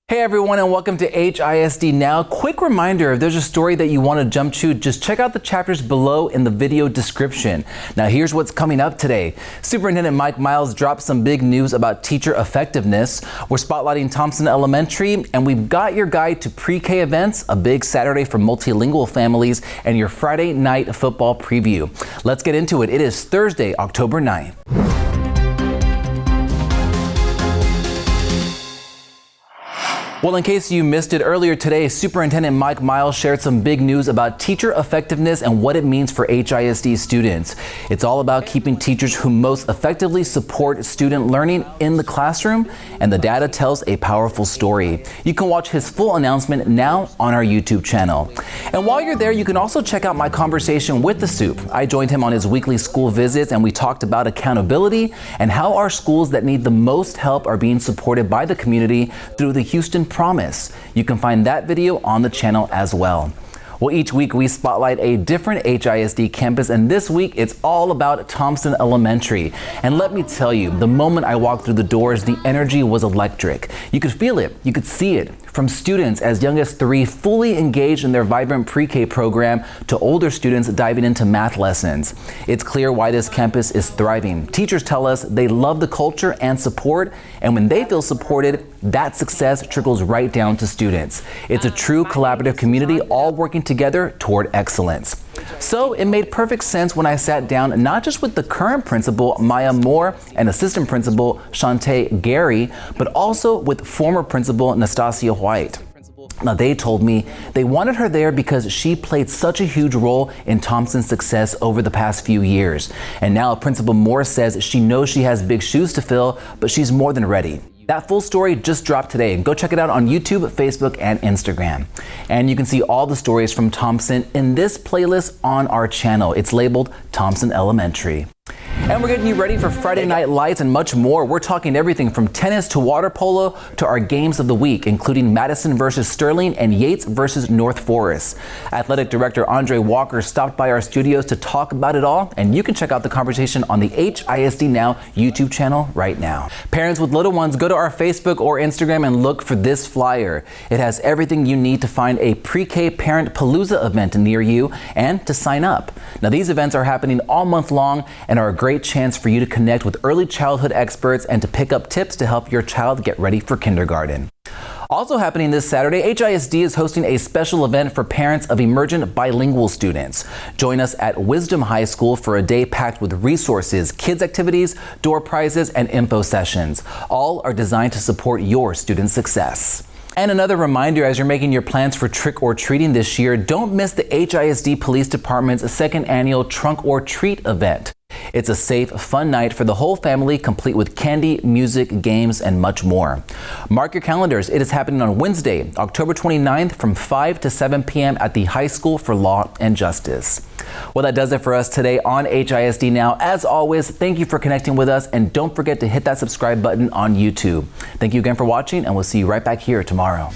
Hey everyone, and welcome to HISD Now. Quick reminder, if there's a story that you want to jump to, just check out the chapters below in the video description. Now here's what's coming up today. Superintendent Mike Miles dropped some big news about teacher effectiveness. We're spotlighting Thompson Elementary, and we've got your guide to pre-K events, a big Saturday for multilingual families, and your Friday night football preview. Let's get into it. It is Thursday, October 9th. Well, in case you missed it earlier today, Superintendent Mike Miles shared some big news about teacher effectiveness and what it means for HISD students. It's all about keeping teachers who most effectively support student learning in the classroom, and the data tells a powerful story. You can watch his full announcement now on our YouTube channel. And while you're there, you can also check out my conversation with the Sup. I joined him on his weekly school visits, and we talked about accountability and how our schools that need the most help are being supported by the community through the Houston Promise. You can find that video on the channel as well. Well, each week we spotlight a different HISD campus, and this week it's all about Thompson Elementary. And let me tell you, the moment I walked through the doors, the energy was electric. You could feel it, you could see it, from students as young as 3 fully engaged in their vibrant pre-K program to older students diving into math lessons. It's clear why this campus is thriving. Teachers tell us they love the culture and support, and when they feel supported, that success trickles right down to students. It's a true collaborative community, all working together toward excellence. So it made perfect sense when I sat down not just with the current principal, Maya Moore, and assistant principal, Shantae Gary, but also with former principal, Nastasia White. Now, they told me they wanted her there because she played such a huge role in Thompson's success over the past few years. And now Principal Moore says she knows she has big shoes to fill, but she's more than ready. That full story just dropped today. Go check it out on YouTube, Facebook, and Instagram. And you can see all the stories from Thompson in this playlist on our channel. It's labeled Thompson Elementary. And we're getting you ready for Friday Night Lights and much more. We're talking everything from tennis to water polo to our games of the week, including Madison versus Sterling and Yates versus North Forest. Athletic Director Andre Walker stopped by our studios to talk about it all, and you can check out the conversation on the HISD Now YouTube channel right now. Parents with little ones, go to our Facebook or Instagram and look for this flyer. It has everything you need to find a pre-K parent Palooza event near you and to sign up. Now, these events are happening all month long and are a great chance for you to connect with early childhood experts and to pick up tips to help your child get ready for kindergarten. Also happening this Saturday, HISD is hosting a special event for parents of emergent bilingual students. Join us at Wisdom High School for a day packed with resources, kids activities, door prizes, and info sessions. All are designed to support your student success. And another reminder, as you're making your plans for trick or treating this year, don't miss the HISD Police Department's second annual Trunk or Treat event. It's a safe, fun night for the whole family, complete with candy, music, games, and much more. Mark your calendars. It is happening on Wednesday, October 29th from 5 to 7 p.m. at the High School for Law and Justice. Well, that does it for us today on HISD Now. As always, thank you for connecting with us, and don't forget to hit that subscribe button on YouTube. Thank you again for watching, and we'll see you right back here tomorrow.